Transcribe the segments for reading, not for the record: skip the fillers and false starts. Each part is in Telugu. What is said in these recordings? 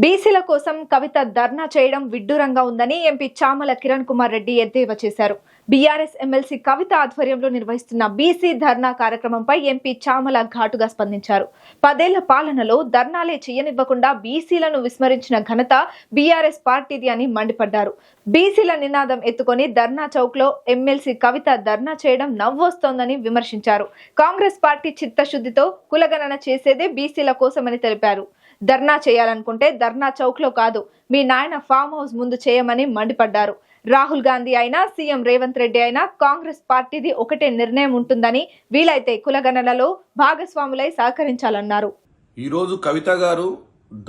బీసీల కోసం కవిత ధర్నా చేయడం విడ్డూరంగా ఉందని ఎంపీ చామల కిరణ్ కుమార్ రెడ్డి ఎద్దేవా చేశారు. బీఆర్ఎస్ ఎమ్మెల్సీ కవిత ఆధ్వర్యంలో నిర్వహిస్తున్న బీసీ ధర్నా కార్యక్రమంపై ఎంపీ చామల ఘాటుగా స్పందించారు. 10 ఏళ్ల పాలనలో ధర్నాలే చేయనివ్వకుండా బీసీలను విస్మరించిన ఘనత బీఆర్ఎస్ పార్టీది అని మండిపడ్డారు. బీసీల నినాదం ఎత్తుకొని ధర్నా చౌక్ లో ఎమ్మెల్సీ కవిత ధర్నా చేయడం నవ్వొస్తోందని విమర్శించారు. కాంగ్రెస్ పార్టీ చిత్తశుద్ధితో కులగణన చేసేదే బీసీల కోసమని తెలిపారు. ధర్నా చేయాలనుకుంటే ధర్నా చౌక్ లో కాదు, మీ నాయన ఫామ్ హౌస్ ముందు చేయమని మండిపడ్డారు. రాహుల్ గాంధీ అయినా సీఎం రేవంత్ రెడ్డి అయినా కాంగ్రెస్ పార్టీది ఒకటే నిర్ణయం ఉంటుందని, వీలైతే కులగణనలో భాగస్వాములై సహకరించాలన్నారు. ఈ రోజు కవిత గారు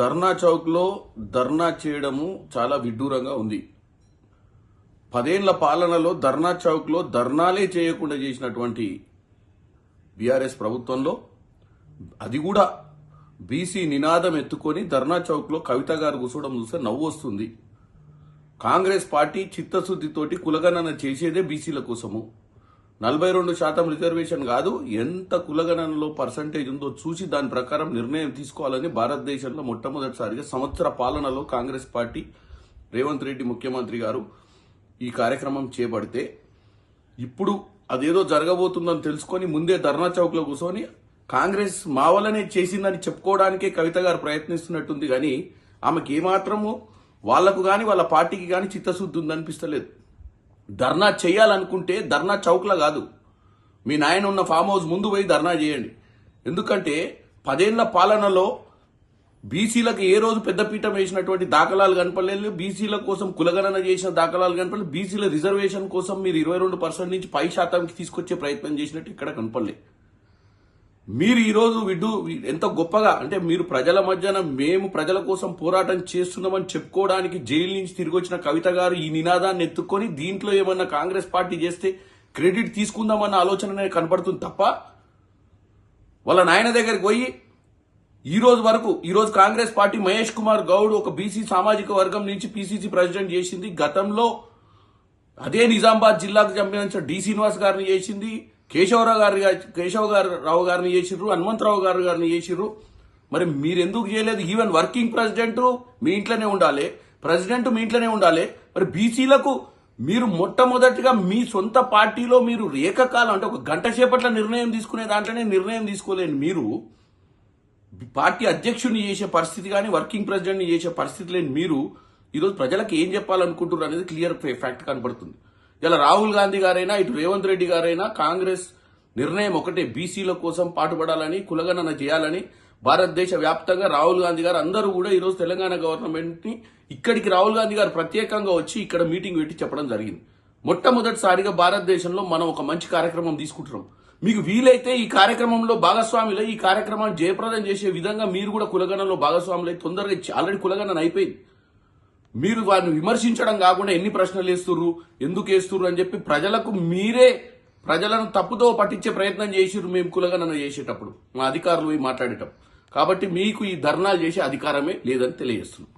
ధర్నా చౌక్ లో ధర్నా చేయడము చాలా విడ్డూరంగా ఉంది. 10 ఏళ్ల పాలనలో ధర్నా చౌక్ లో ధర్నాలే చేయకుండా చేసినటువంటి బీఆర్ఎస్ ప్రభుత్వంలో అది కూడా బీసీ నినాదం ఎత్తుకొని ధర్నా చౌక్ లో కవిత గారు కూర్చోవడం చూస్తే నవ్వు వస్తుంది. కాంగ్రెస్ పార్టీ చిత్తశుద్ధితోటి కులగణన చేసేదే బీసీల కోసము. 42% రిజర్వేషన్ కాదు, ఎంత కులగణనలో పర్సంటేజ్ ఉందో చూసి దాని ప్రకారం నిర్ణయం తీసుకోవాలని భారతదేశంలో మొట్టమొదటిసారిగా సంవత్సర పాలనలో కాంగ్రెస్ పార్టీ రేవంత్ రెడ్డి ముఖ్యమంత్రి గారు ఈ కార్యక్రమం చేపడితే, ఇప్పుడు అదేదో జరగబోతుందని తెలుసుకొని ముందే ధర్నా చౌక్ లో కూర్చొని కాంగ్రెస్ మా వల్లనే చేసిందని చెప్పుకోవడానికే కవిత గారు ప్రయత్నిస్తున్నట్టుంది. కానీ ఆమెకి ఏమాత్రము వాళ్లకు గాని వాళ్ళ పార్టీకి గాని చిత్తశుద్ధి ఉందనిపిస్తలేదు. ధర్నా చేయాలనుకుంటే ధర్నా చౌక్లా కాదు, మీ నాయన ఉన్న ఫామ్ హౌస్ ముందు పోయి ధర్నా చేయండి. ఎందుకంటే 10 ఏళ్ల పాలనలో బీసీలకు ఏ రోజు పెద్దపీఠం వేసినటువంటి దాఖలాలు కనపడలేదు. బీసీల కోసం కులగణన చేసిన దాఖలాలు కనపడలేదు. బీసీల రిజర్వేషన్ కోసం మీరు 22% నుంచి 10% తీసుకొచ్చే ప్రయత్నం చేసినట్టు ఇక్కడ కనపడలేదు. మీరు ఈరోజు ఎంత గొప్పగా అంటే మీరు ప్రజల మధ్యన మేము ప్రజల కోసం పోరాటం చేస్తున్నామని చెప్పుకోవడానికి జైలు నుంచి తిరిగి వచ్చిన కవిత గారు ఈ నినాదాన్ని ఎత్తుకొని దీంట్లో ఏమన్నా కాంగ్రెస్ పార్టీ చేస్తే క్రెడిట్ తీసుకుందామన్న ఆలోచన కనపడుతుంది తప్ప, వాళ్ళ నాయన దగ్గరికి పోయి ఈ రోజు కాంగ్రెస్ పార్టీ మహేష్ కుమార్ గౌడ్ ఒక బీసీ సామాజిక వర్గం నుంచి పీసీసీ ప్రెసిడెంట్ చేసింది. గతంలో అదే నిజామాబాద్ జిల్లాకు సంబంధించిన డి శ్రీనివాస్ గారిని చేసింది, కేశవరావు గారిని చేసిర్రు, హనుమంతరావు గారిని చేసిర్రు. మరి మీరెందుకు చేయలేదు? ఈవెన్ వర్కింగ్ ప్రెసిడెంట్ మీ ఇంట్లోనే ఉండాలి, ప్రెసిడెంట్ మీ ఇంట్లోనే ఉండాలి. మరి బీసీలకు మీరు మొట్టమొదటిగా మీ సొంత పార్టీలో మీరు ఏకకాలం అంటే ఒక గంట సేపట్ల నిర్ణయం తీసుకునే దాంట్లోనే నిర్ణయం తీసుకోలేని మీరు పార్టీ అధ్యక్షుడిని చేసే పరిస్థితి కానీ వర్కింగ్ ప్రెసిడెంట్ని చేసే పరిస్థితి లేని మీరు ఈరోజు ప్రజలకు ఏం చెప్పాలనుకుంటున్నారు అనేది క్లియర్ ఫ్యాక్ట్ కనబడుతుంది. ఇలా రాహుల్ గాంధీ గారైనా ఇటు రేవంత్ రెడ్డి గారైనా కాంగ్రెస్ నిర్ణయం ఒకటే, బీసీల కోసం పాటుపడాలని కులగణన చేయాలని. భారతదేశ వ్యాప్తంగా రాహుల్ గాంధీ గారు అందరూ కూడా ఈరోజు తెలంగాణ గవర్నమెంట్ ని ఇక్కడికి రాహుల్ గాంధీ గారు ప్రత్యేకంగా వచ్చి ఇక్కడ మీటింగ్ పెట్టి చెప్పడం జరిగింది. మొట్టమొదటిసారిగా భారతదేశంలో మనం ఒక మంచి కార్యక్రమం తీసుకుంటున్నాం. మీకు వీలైతే ఈ కార్యక్రమంలో భాగస్వాములై ఈ కార్యక్రమాన్ని జయప్రదం చేసే విధంగా మీరు కూడా కులగణనలో భాగస్వాములై తొందరగా ఆల్రెడీ కులగణన అయిపోయింది. మీరు వారిని విమర్శించడం కాకుండా ఎన్ని ప్రశ్నలు వేస్తుర్రు, ఎందుకు వేస్తుర్రు అని చెప్పి ప్రజలను తప్పుతో పట్టించే ప్రయత్నం చేసిర్రు మేము కులగణన చేసేటప్పుడు, మా అధికారులు మాట్లాడేటప్పుడు. కాబట్టి మీకు ఈ ధర్నాలు చేసే అధికారమే లేదని తెలియజేస్తున్నాం.